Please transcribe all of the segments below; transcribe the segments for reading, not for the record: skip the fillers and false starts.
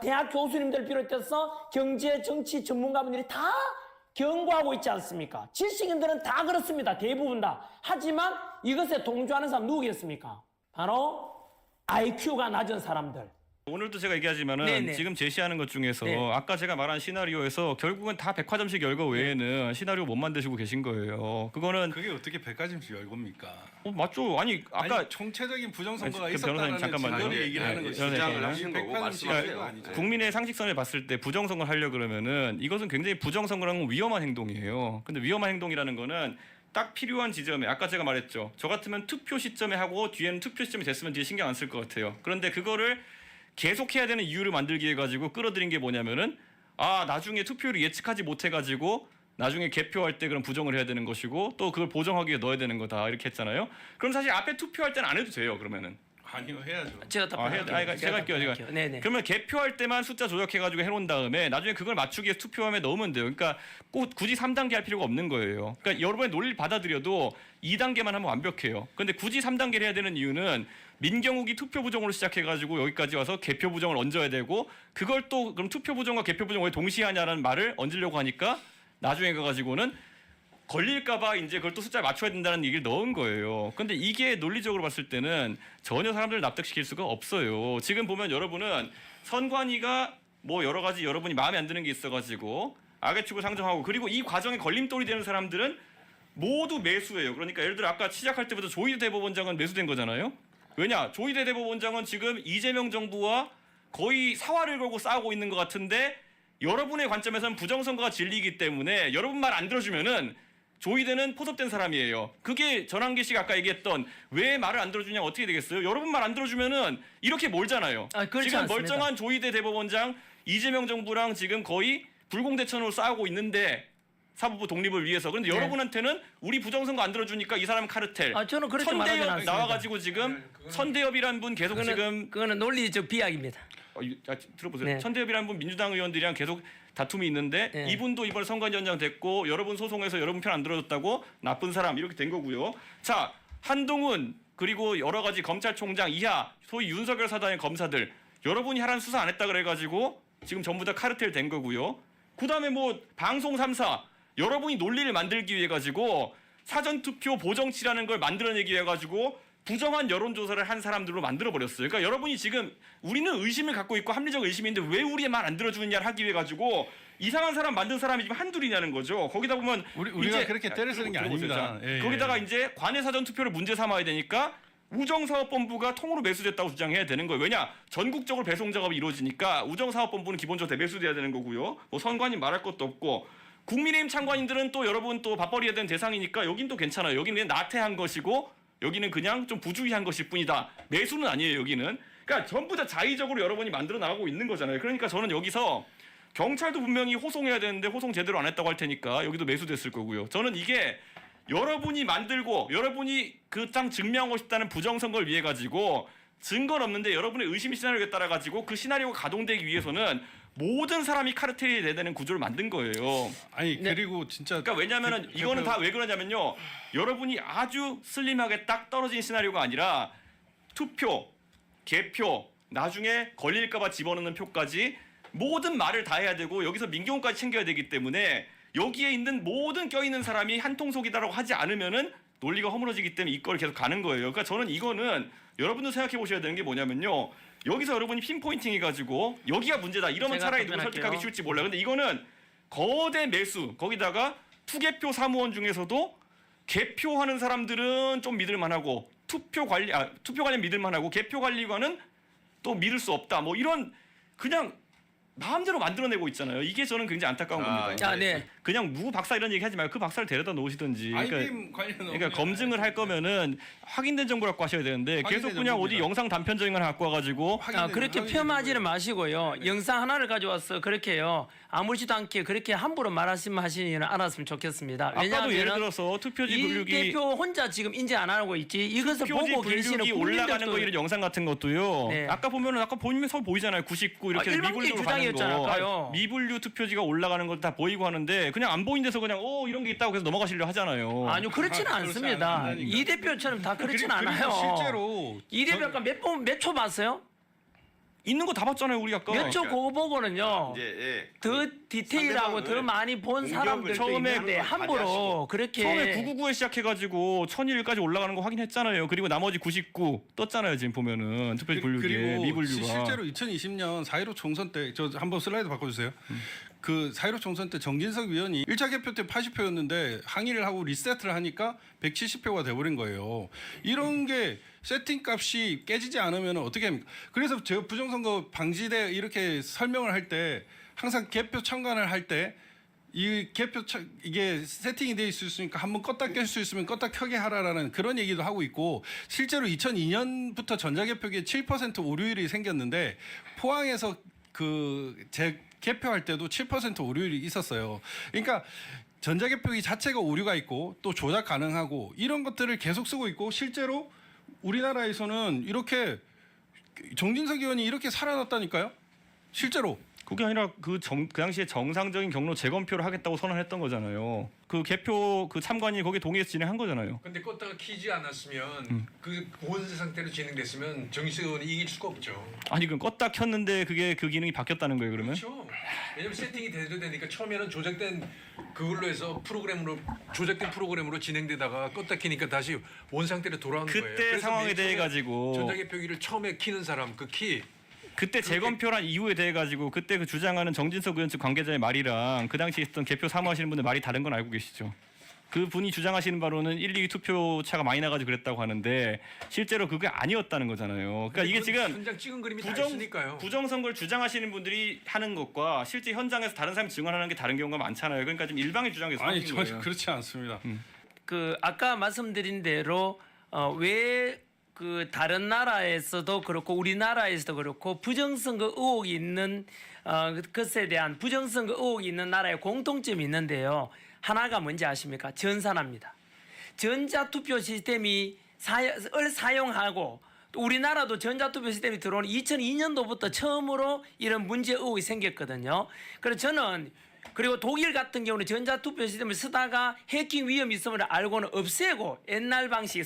대학 교수님들 비롯해서 경제, 정치 전문가분들이 다 경고하고 있지 않습니까? 지식인들은 다 그렇습니다. 대부분 다. 하지만 이것에 동조하는 사람 누구겠습니까? 바로 IQ가 낮은 사람들. 오늘도 제가 얘기하지만은 네네. 지금 제시하는 것 중에서 네. 아까 제가 말한 시나리오에서 결국은 다 백화점식 열거 외에는 시나리오 못 만드시고 계신 거예요. 그거는 그게 어떻게 백화점식 열고입니까? 맞죠? 아니 아까 아니, 총체적인 부정선거가 그 변호사님 있었다는 잠깐만요. 증거를 얘기를 하는 네, 것이죠. 주장을 하시는 거고 백화점식 말씀하세요. 열거 아니죠. 국민의 상식선을 봤을 때 부정선거를 하려 그러면은 이것은 굉장히 부정선거라는 건 위험한 행동이에요. 근데 위험한 행동이라는 거는 딱 필요한 지점에 아까 제가 말했죠. 저 같으면 투표 시점에 하고 뒤에는 투표 시점이 됐으면 뒤에 신경 안 쓸 것 같아요. 그런데 그거를 계속해야 되는 이유를 만들기 위해 가지고 끌어들인 게 뭐냐면은 나중에 투표율을 예측하지 못해 가지고 나중에 개표할 때 그럼 부정을 해야 되는 것이고 또 그걸 보정하기 위해 넣어야 되는 거다 이렇게 했잖아요. 그럼 사실 앞에 투표할 때는 안 해도 돼요. 그러면은 아니요, 해야죠. 제가 답변할게요. 제가 할게요. 제가. 네네. 그러면 개표할 때만 숫자 조작해가지고 해놓은 다음에 나중에 그걸 맞추기 위해서 투표함에 넣으면 돼요. 그러니까 꼭 굳이 3단계 할 필요가 없는 거예요. 그러니까 여러분의 논리를 받아들여도 2단계만 하면 완벽해요. 그런데 굳이 3단계를 해야 되는 이유는 민경욱이 투표 부정으로 시작해가지고 여기까지 와서 개표 부정을 얹어야 되고 그걸 또 그럼 투표 부정과 개표 부정을 왜 동시에 하냐라는 말을 얹으려고 하니까 나중에 가가지고는 걸릴까봐 이제 그걸 또 숫자를 맞춰야 된다는 얘기를 넣은 거예요. 근데 이게 논리적으로 봤을 때는 전혀 사람들을 납득시킬 수가 없어요. 지금 보면 여러분은 선관위가 뭐 여러 가지 여러분이 마음에 안 드는 게 있어가지고 악의 축을 상정하고 그리고 이 과정에 걸림돌이 되는 사람들은 모두 매수예요. 그러니까 예를 들어 아까 시작할 때부터 조희대 대법원장은 매수된 거잖아요. 왜냐? 조희대 대법원장은 지금 이재명 정부와 거의 사활을 걸고 싸우고 있는 것 같은데 여러분의 관점에서는 부정선거가 진리이기 때문에 여러분 말 안 들어주면은 조희대는 포섭된 사람이에요. 그게 전한계 씨가 아까 얘기했던 왜 말을 안 들어주냐 어떻게 되겠어요? 여러분 말 안 들어주면은 이렇게 몰잖아요. 그렇지 지금 않습니다. 멀쩡한 조희대 대법원장 이재명 정부랑 지금 거의 불공대천으로 싸우고 있는데 사법부 독립을 위해서. 그런데 네. 여러분한테는 우리 부정선거 안 들어주니까 이 사람은 카르텔. 저는 그렇게 말하진 선대협 않습니다. 나와가지고 지금 선대협이라는 분 계속 지금 그거는 논리적 비약입니다. 들어보세요. 네. 천대협이라는 분 민주당 의원들이랑 계속 다툼이 있는데 네. 이분도 이번에 선관위원장 됐고 여러분 소송해서 여러분 편 안 들어줬다고 나쁜 사람 이렇게 된 거고요. 자, 한동훈 그리고 여러 가지 검찰총장 이하 소위 윤석열 사단의 검사들 여러분이 하라는 수사 안 했다 그래가지고 지금 전부 다 카르텔 된 거고요. 그다음에 뭐 방송 3사 여러분이 논리를 만들기 위해 가지고 사전투표 보정치라는 걸 만들어내기 위해 가지고 부정한 여론조사를 한 사람들로 만들어버렸어요. 그러니까 여러분이 지금 우리는 의심을 갖고 있고 합리적 의심이 있는데 왜 우리의 말 안 들어주느냐를 하기 위해 가지고 이상한 사람 만든 사람이 지금 한둘이냐는 거죠. 거기다 보면 우리가 이제 그렇게 때려 쓰는 게 들어보세요. 아닙니다. 자, 예, 예. 거기다가 이제 관외 사전투표를 문제 삼아야 되니까 우정사업본부가 통으로 매수됐다고 주장해야 되는 거예요. 왜냐? 전국적으로 배송 작업이 이루어지니까 우정사업본부는 기본적으로 대매수돼야 되는 거고요. 뭐 선관위 말할 것도 없고 국민의힘 참관인들은 또 여러분 또 밥벌이해야 되는 대상이니까 여긴 또 괜찮아요. 여기는 그냥 나태한 것이고 여기는 그냥 좀 부주의한 것일 뿐이다. 매수는 아니에요. 여기는. 그러니까 전부 다 자의적으로 여러분이 만들어 나가고 있는 거잖아요. 그러니까 저는 여기서 경찰도 분명히 호송해야 되는데 호송 제대로 안 했다고 할 테니까 여기도 매수됐을 거고요. 저는 이게 여러분이 만들고 여러분이 그 땅 증명하고 싶다는 부정선거를 위해 가지고 증거는 없는데 여러분의 의심 시나리오에 따라 가지고 그 시나리오가 가동되기 위해서는 모든 사람이 카르텔이 돼야 되는 구조를 만든 거예요. 아니 그리고 진짜 그러니까 왜냐면은 이거는 다 왜 그러냐면요. 여러분이 아주 슬림하게 딱 떨어진 시나리오가 아니라 투표, 개표, 나중에 걸릴까봐 집어넣는 표까지 모든 말을 다 해야 되고 여기서 민경훈까지 챙겨야 되기 때문에 여기에 있는 모든 껴있는 사람이 한통속이다라고 하지 않으면은 논리가 허물어지기 때문에 이걸 계속 가는 거예요. 그러니까 저는 이거는 여러분도 생각해 보셔야 되는 게 뭐냐면요. 여기서 여러분이 핀포인팅 해가지고 여기가 문제다. 이러면 제가 차라리 누구 답변할게요. 설득하기 쉬울지 몰라요. 근데 이거는 거대 매수 거기다가 투개표 사무원 중에서도 개표하는 사람들은 좀 믿을만하고 투표 관련 믿을만하고 개표 관리관은 또 믿을 수 없다. 뭐 이런 그냥 마음대로 만들어내고 있잖아요. 이게 저는 굉장히 안타까운 겁니다. 네. 그냥 누구 박사 이런 얘기 하지 말고 그 박사를 데려다 놓으시든지. IBM 관련 그러니까 검증을 할 거면은 확인된 정보를 갖고 하셔야 되는데 계속 그냥 어디 정보입니다. 영상 단편적인 걸 갖고 와가지고 그렇게 폄하하지는 마시고요. 영상 하나를 가져와서 그렇게요. 아무렇지도 않게 그렇게 함부로 말씀하시면 알았으면 좋겠습니다. 아까도 예를 왜냐하면 들어서 투표지 이 분류기 대표 혼자 지금 인지 안 하고 있지. 이것을 투표지 보고 계시는 분류기 올라가는 국민들도- 거 이런 영상 같은 것도요. 네. 아까 보면은 아까 보이면 서 보이잖아요. 99 이렇게 일반적인 미분류로 가는 주장이었잖아요, 거. 아까요. 미분류 투표지가 올라가는 거 다 보이고 하는데 그냥 안 보인 데서 그냥 이런 게 있다고 해서 넘어가시려 하잖아요. 아니요, 그렇지는 그렇지 않습니다. 않는다니까. 이 대표처럼 다 그렇지는 그리고 않아요. 실제로 이 대표 아까 몇 초 봤어요? 있는 거 다 봤잖아요, 우리 아까. 몇 초 그거 보고는요. 이제 예. 더 디테일하고 더 상대방을 많이 본 공격을 사람들도 처음에 있는데 함부로 가지하시고. 그렇게 처음에 999에 시작해가지고 1001까지 올라가는 거 확인했잖아요. 그리고 나머지 99 떴잖아요. 지금 보면은 투표 분류기에 그리고 미분류가. 실제로 2020년 4.15 총선 때 저 한번 슬라이드 바꿔주세요. 그 4.15 총선 때 정진석 위원이 1차 개표 때 80표였는데 항의를 하고 리세트를 하니까 170표가 돼버린 거예요. 이런 게 세팅값이 깨지지 않으면 어떻게 합니까? 그래서 제가 부정선거 방지대 이렇게 설명을 할 때 항상 개표 참관을 할 때 이 이게 세팅이 돼 있을 수 있으니까 한번 껐다 켤 수 있으면 껐다 켜게 하라라는 그런 얘기도 하고 있고 실제로 2002년부터 전자개표기에 7% 오류율이 생겼는데 포항에서 개표할 때도 7% 오류율이 있었어요. 그러니까 전자개표기 자체가 오류가 있고 또 조작 가능하고 이런 것들을 계속 쓰고 있고 실제로 우리나라에서는 이렇게 정진석 의원이 이렇게 살아났다니까요. 실제로. 그게 아니라 그 당시에 정상적인 경로 재검표를 하겠다고 선언했던 거잖아요. 그 개표 그 참관이 거기에 동의해서 진행한 거잖아요. 근데 껐다가 키지 않았으면 그 원세 상태로 진행됐으면 정식 의원이 이길 수가 없죠. 아니 그럼 껐다 켰는데 그게 그 기능이 바뀌었다는 거예요, 그러면? 그렇죠. 왜냐면 세팅이 되니까 처음에는 조작된 그걸로 해서 조작된 프로그램으로 진행되다가 껐다 키니까 다시 원 상태로 돌아오는 거예요. 그때 그래서 상황에 맨 처음에 대해 가지고 전자개표기를 처음에 키는 사람 그 키 그때 재검표란 이유에 대해 가지고 그때 그 주장하는 정진석 의원 측 관계자의 말이랑 그 당시 있었던 개표 사무하시는 분들 말이 다른 건 알고 계시죠? 그 분이 주장하시는 바로는 1, 2위 투표 차가 많이 나가지고 그랬다고 하는데 실제로 그게 아니었다는 거잖아요. 그러니까 이게 지금 현장 찍은 그림이 다 있으니까요. 부정선거를 주장하시는 분들이 하는 것과 실제 현장에서 다른 사람이 증언하는 게 다른 경우가 많잖아요. 그러니까 좀 일방의 주장에서 아니 섞인 전혀 거예요. 그렇지 않습니다. 그 아까 말씀드린 대로 왜 그 다른 나라에서도 그렇고 우리나라에서도 그렇고 부정선거 의혹이 있는 것에 대한 부정선거 의혹이 있는 나라에 공통점이 있는데요. 하나가 뭔지 아십니까? 전산화입니다. 전자투표 시스템이 사용하고 또 우리나라도 전자투표 시스템이 들어온 2002년도부터 처음으로 이런 문제 의혹이 생겼거든요. 그래서 저는 그리고 독일 같은 경우는 전자투표 시스템을 쓰다가 해킹 위험이 있음을 알고는 없애고 옛날 방식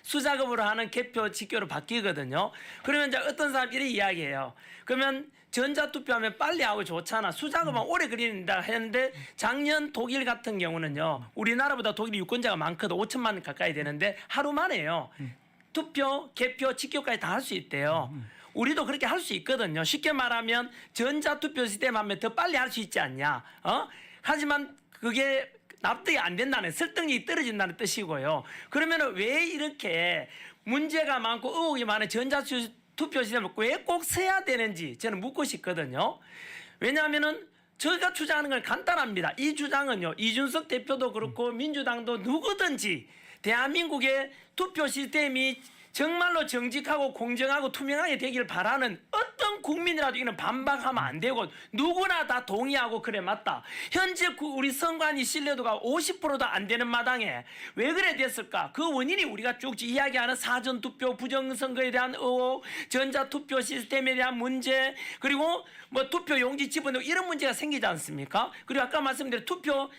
수작업으로 하는 개표 직교로 바뀌거든요. 그러면 이제 어떤 사람이 이렇게 이야기해요. 그러면 전자투표하면 빨리 하고 좋잖아. 수작업은 오래 걸린다 했는데 작년 독일 같은 경우는요. 우리나라보다 독일 유권자가 많거든. 5천만 가까이 되는데 하루 만에요. 투표, 개표, 직교까지 다 할 수 있대요. 우리도 그렇게 할 수 있거든요. 쉽게 말하면 전자투표 시스템 하면 더 빨리 할 수 있지 않냐. 하지만 그게 납득이 안 된다는 설득력이 떨어진다는 뜻이고요. 그러면 왜 이렇게 문제가 많고 의혹이 많은 전자투표 시스템을 왜 꼭 써야 되는지 저는 묻고 싶거든요. 왜냐하면은 저희가 주장하는 건 간단합니다. 이 주장은요. 이준석 대표도 그렇고 민주당도 누구든지 대한민국의 투표 시스템이 정말로 정직하고 공정하고 투명하게 되기를 바라는 어떤 국민이라도 이는 반박하면 안 되고 누구나 다 동의하고 그래 맞다. 현재 우리 선관위 신뢰도가 50%도 안 되는 마당에 왜 그래 됐을까? 그 원인이 우리가 쭉 이야기하는 사전투표 부정선거에 대한 의혹, 전자투표 시스템에 대한 문제, 그리고 뭐 투표 용지 집어넣고 이런 문제가 생기지 않습니까? 그리고 아까 말씀드린 투표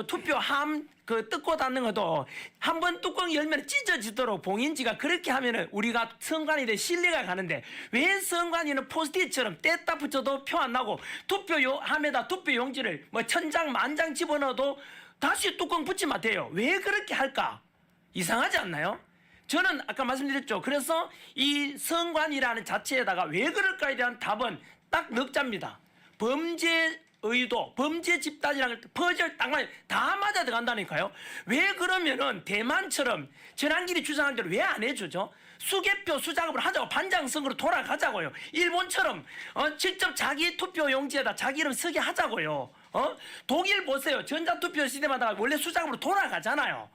투표함 뜯고 닫는 것도 한 번 뚜껑 열면 찢어지도록 봉인지가 그렇게 하면은 우리가 선관위에 대해 신뢰가 가는데 왜 선관위는 포스트잇처럼 뗐다 붙여도 표 안 나고 투표함에다 투표 용지를 뭐 1000장 만장 집어넣어도 다시 뚜껑 붙이면 돼요. 왜 그렇게 할까? 이상하지 않나요? 저는 아까 말씀드렸죠. 그래서 이 선관위라는 자체에다가 왜 그럴까에 대한 답은 딱 넉자입니다. 범죄 의도, 범죄 집단이랑 퍼즐 딱 다 맞아 들어간다니까요. 왜 그러면은 대만처럼 전환길이 주장한 대로 왜 안 해주죠? 수개표 수작업을 하자고 반장성으로 돌아가자고요. 일본처럼 직접 자기 투표 용지에다 자기 이름 쓰게 하자고요. 독일 보세요. 전자투표 시스템마다 원래 수작업으로 돌아가잖아요.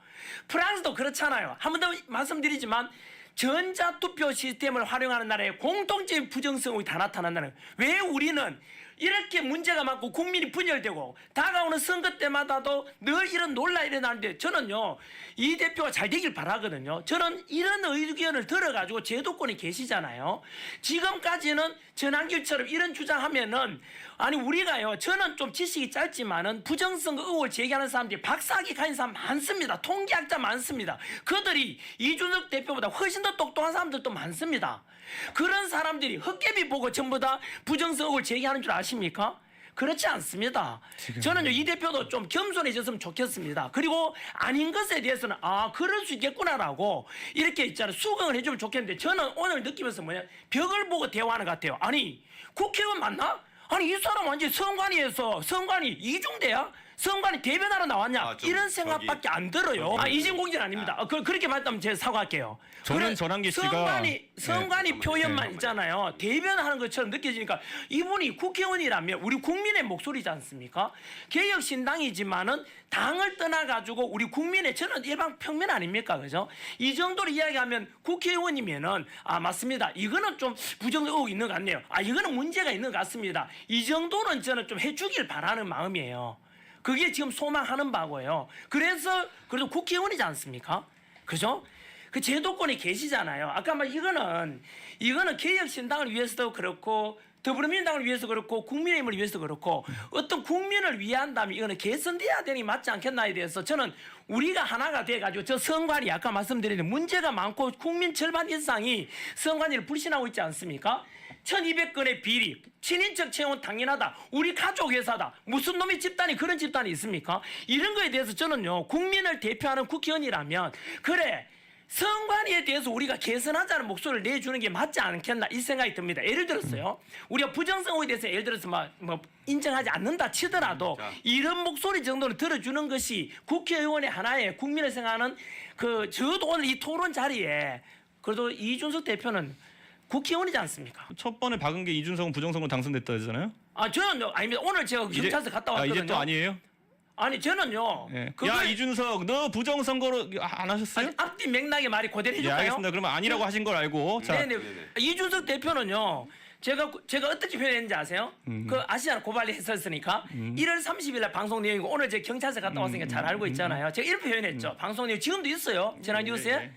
프랑스도 그렇잖아요. 한 번 더 말씀드리지만 전자투표 시스템을 활용하는 나라에 공통적인 부정성이 다 나타난다는 거예요. 왜 우리는 이렇게 문제가 많고 국민이 분열되고 다가오는 선거 때마다도 늘 이런 논란이 일어나는데 저는요 이 대표가 잘 되길 바라거든요. 저는 이런 의견을 들어가지고 제도권에 계시잖아요. 지금까지는 전환길처럼 이런 주장하면은 아니 우리가요 저는 좀 지식이 짧지만은 부정선거 의혹을 제기하는 사람들이 박사학위 가진 사람 많습니다. 통계학자 많습니다. 그들이 이준석 대표보다 훨씬 더 똑똑한 사람들도 많습니다. 그런 사람들이 헛개비 보고 전부 다 부정성 의혹을 제기하는 줄 아십니까? 그렇지 않습니다. 저는요, 이 대표도 좀 겸손해졌으면 좋겠습니다. 그리고 아닌 것에 대해서는 그럴 수 있겠구나라고 이렇게 있잖아요. 수긍을 해주면 좋겠는데 저는 오늘 느끼면서 뭐냐, 벽을 보고 대화하는 것 같아요. 아니, 국회의원 맞나? 아니, 이 사람 완전 선관위 이중대야? 선관위 대변하러 나왔냐? 이런 생각밖에 안 들어요. 이진공진 아닙니다. 그렇게 말했다면 제가 사과할게요. 저는 전환기 씨가 선관위 표현만 있잖아요. 대변하는 것처럼 느껴지니까 이분이 국회의원이라면 우리 국민의 목소리지 않습니까? 개혁신당이지만은 당을 떠나가지고 우리 국민의, 저는 일반 평면 아닙니까? 그죠? 이 정도로 이야기하면 국회의원이면은 맞습니다. 이거는 좀 부정 의혹 있는 것 같네요. 이거는 문제가 있는 것 같습니다. 이 정도는 저는 좀 해주길 바라는 마음이에요. 그게 지금 소망하는 바고요. 그래서 그래도 국회의원이지 않습니까? 그죠? 그 제도권에 계시잖아요. 아까 말 이거는 개혁신당을 위해서도 그렇고 더불어민주당을 위해서 그렇고 국민의힘을 위해서 그렇고 어떤 국민을 위한다면 이거는 개선돼야 되는 게 맞지 않겠나에 대해서 저는 우리가 하나가 돼가지고 저 선관위 아까 말씀드린 문제가 많고 국민 절반 이상이 선관위를 불신하고 있지 않습니까? 1200건의 비리, 친인척 채용 당연하다. 우리 가족 회사다. 무슨 놈의 집단이 그런 집단이 있습니까? 이런 거에 대해서 저는요, 국민을 대표하는 국회의원이라면 그래, 선관위에 대해서 우리가 개선하자는 목소리를 내주는 게 맞지 않겠나 이 생각이 듭니다. 예를 들었어요. 우리가 부정성 의혹에 대해서 예를 들어서 뭐 인정하지 않는다 치더라도 이런 목소리 정도는 들어주는 것이 국회의원의 하나의 국민을 생각하는 저도 오늘 이 토론 자리에 그래도 이준석 대표는 국회의원이지 않습니까? 첫 번에 박은 게 이준석은 부정선거로 당선됐다 하잖아요. 저는 아닙니다. 오늘 제가 경찰서 갔다 왔거든요. 이제 또 아니에요? 아니 저는요. 네. 야 이준석 너 부정선거로 안 하셨어요? 앞뒤 맥락의 말이 그대로 예, 해줄까요? 알겠습니다. 그러면 아니라고 하신 걸 알고 네네. 이준석 대표는요. 제가 어떻게 표현했는지 아세요? 아시잖아요. 고발이 했었으니까. 1월 30일 날 방송 내용이고 오늘 제가 경찰서 갔다 왔으니까 잘 알고 있잖아요. 제가 이렇게 표현했죠. 방송 내용 지금도 있어요. 전화뉴스에.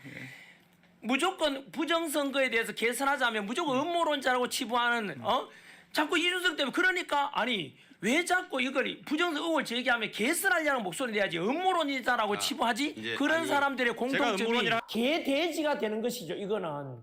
무조건 부정선거에 대해서 개선하자면 무조건 음모론자라고 치부하는 자꾸 이준석 때문에 그러니까 왜 자꾸 이걸 부정선 의혹을 제기하면 개선하려는 목소리 내야지 음모론이다라고 치부하지? 그런 사람들의 공통점이 개돼지가 되는 것이죠. 이거는